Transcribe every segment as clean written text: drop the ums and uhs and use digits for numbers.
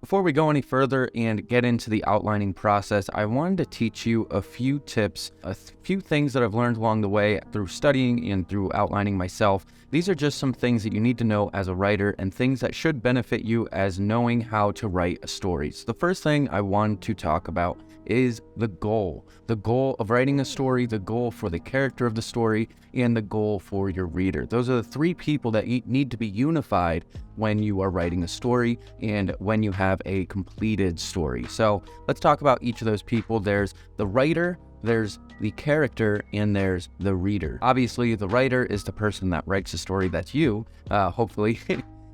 Before we go any further and get into the outlining process, I wanted to teach you a few tips, a few things that I've learned along the way through studying and through outlining myself. These are just some things that you need to know as a writer and things that should benefit you as knowing how to write a story. So the first thing I want to talk about is the goal. The goal of writing a story, the goal for the character of the story, and the goal for your reader. Those are the three people that need to be unified when you are writing a story and when you have a completed story. So let's talk about each of those people. There's the writer, there's the character, and there's the reader. Obviously, the writer is the person that writes the story. That's you, hopefully.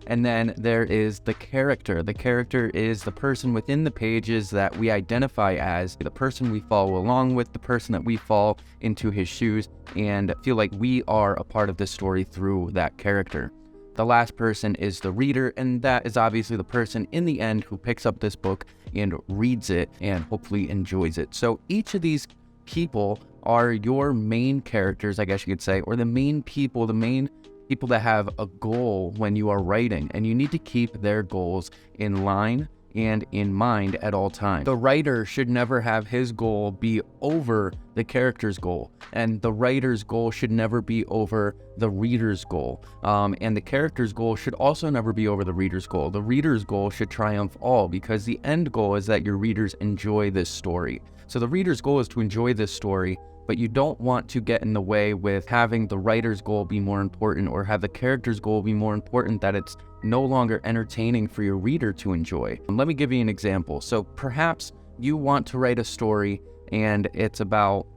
And then there is the character. The character is the person within the pages that we identify as the person we follow along with, the person that we fall into his shoes and feel like we are a part of the story through that character. The last person is the reader, and that is obviously the person in the end who picks up this book and reads it and hopefully enjoys it. So each of these people are your main characters, I guess you could say, or the main people that have a goal when you are writing, and you need to keep their goals in line and in mind at all times. The writer should never have his goal be over the character's goal, and the writer's goal should never be over the reader's goal. And the character's goal should also never be over the reader's goal. The reader's goal should triumph all, because the end goal is that your readers enjoy this story. So the reader's goal is to enjoy this story, but you don't want to get in the way with having the writer's goal be more important or have the character's goal be more important, that it's no longer entertaining for your reader to enjoy. And let me give you an example. So perhaps you want to write a story and it's about,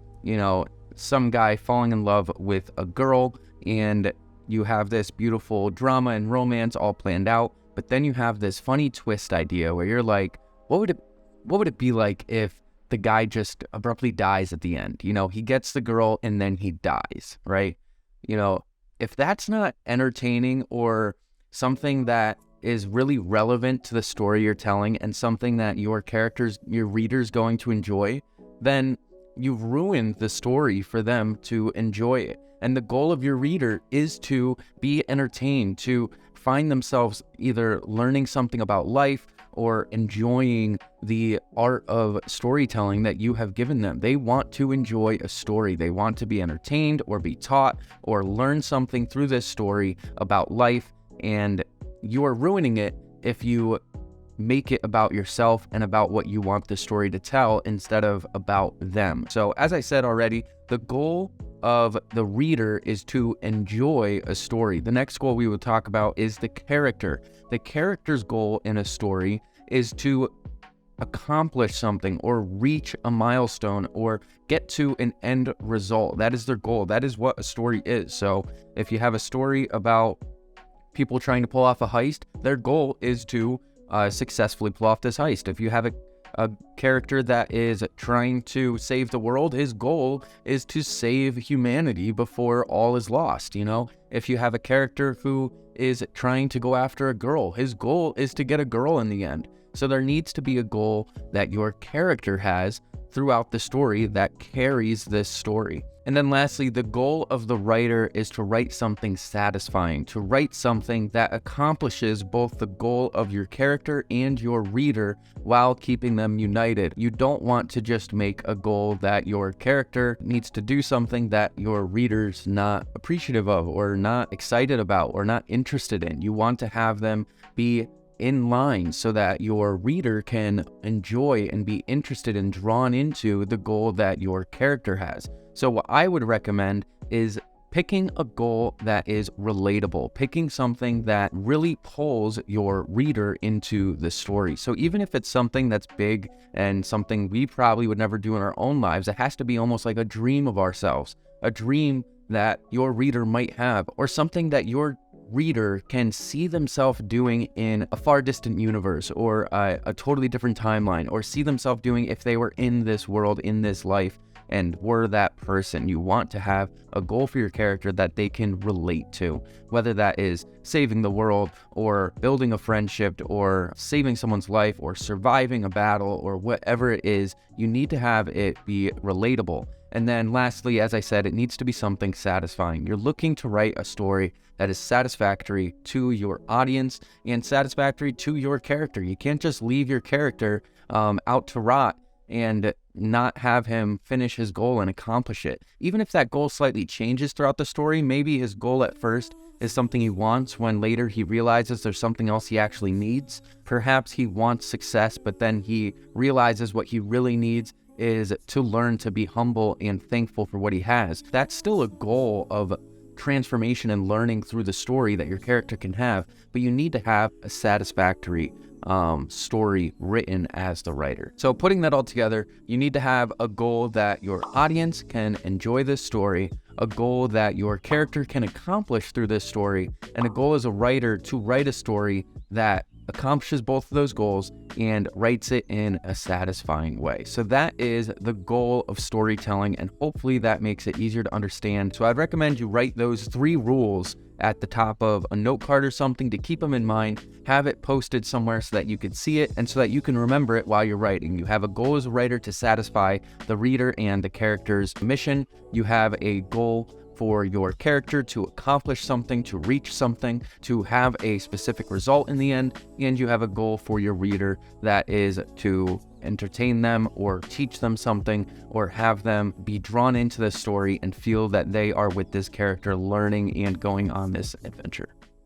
some guy falling in love with a girl, and you have this beautiful drama and romance all planned out, but then you have this funny twist idea where you're like, what would it be like if the guy just abruptly dies at the end? He gets the girl and then he dies, right? If that's not entertaining or something that is really relevant to the story you're telling and something that your reader's going to enjoy, then you've ruined the story for them to enjoy it. And the goal of your reader is to be entertained, to find themselves either learning something about life or enjoying the art of storytelling that you have given them. They want to enjoy a story. They want to be entertained or be taught or learn something through this story about life, and you are ruining it if you make it about yourself and about what you want the story to tell instead of about them. So as I said already, the goal of the reader is to enjoy a story. The next goal we will talk about is the character. The character's goal in a story is to accomplish something or reach a milestone or get to an end result. That is their goal. That is what a story is. So if you have a story about people trying to pull off a heist, their goal is to successfully pull off this heist. If you have a character that is trying to save the world, his goal is to save humanity before all is lost. If you have a character who is trying to go after a girl, his goal is to get a girl in the end. So there needs to be a goal that your character has throughout the story that carries this story. And then lastly, the goal of the writer is to write something satisfying, to write something that accomplishes both the goal of your character and your reader while keeping them united. You don't want to just make a goal that your character needs to do something that your reader's not appreciative of or not excited about or not interested in. You want to have them be in line so that your reader can enjoy and be interested and drawn into the goal that your character has. So what I would recommend is picking a goal that is relatable, picking something that really pulls your reader into the story. So even if it's something that's big and something we probably would never do in our own lives, it has to be almost like a dream of ourselves, a dream that your reader might have, or something that your reader can see themselves doing in a far distant universe or a totally different timeline, or see themselves doing if they were in this world, in this life. and were that person. You want to have a goal for your character that they can relate to, whether that is saving the world or building a friendship or saving someone's life or surviving a battle or whatever it is. You need to have it be relatable. And then lastly, as I said, it needs to be something satisfying. You're looking to write a story that is satisfactory to your audience and satisfactory to your character. You can't just leave your character out to rot and not have him finish his goal and accomplish it. Even if that goal slightly changes throughout the story, maybe his goal at first is something he wants when later he realizes there's something else he actually needs. Perhaps he wants success, but then he realizes what he really needs is to learn to be humble and thankful for what he has. That's still a goal of transformation and learning through the story that your character can have, but you need to have a satisfactory story written as the writer. So putting that all together, you need to have a goal that your audience can enjoy this story, a goal that your character can accomplish through this story, and a goal as a writer to write a story that accomplishes both of those goals and writes it in a satisfying way. So that is the goal of storytelling, and hopefully that makes it easier to understand. So I'd recommend you write those 3 rules at the top of a note card or something to keep them in mind, have it posted somewhere so that you can see it and so that you can remember it while you're writing. You have a goal as a writer to satisfy the reader and the character's mission. You have a goal for your character to accomplish something, to reach something, to have a specific result in the end, and you have a goal for your reader that is to entertain them or teach them something or have them be drawn into the story and feel that they are with this character learning and going on this adventure.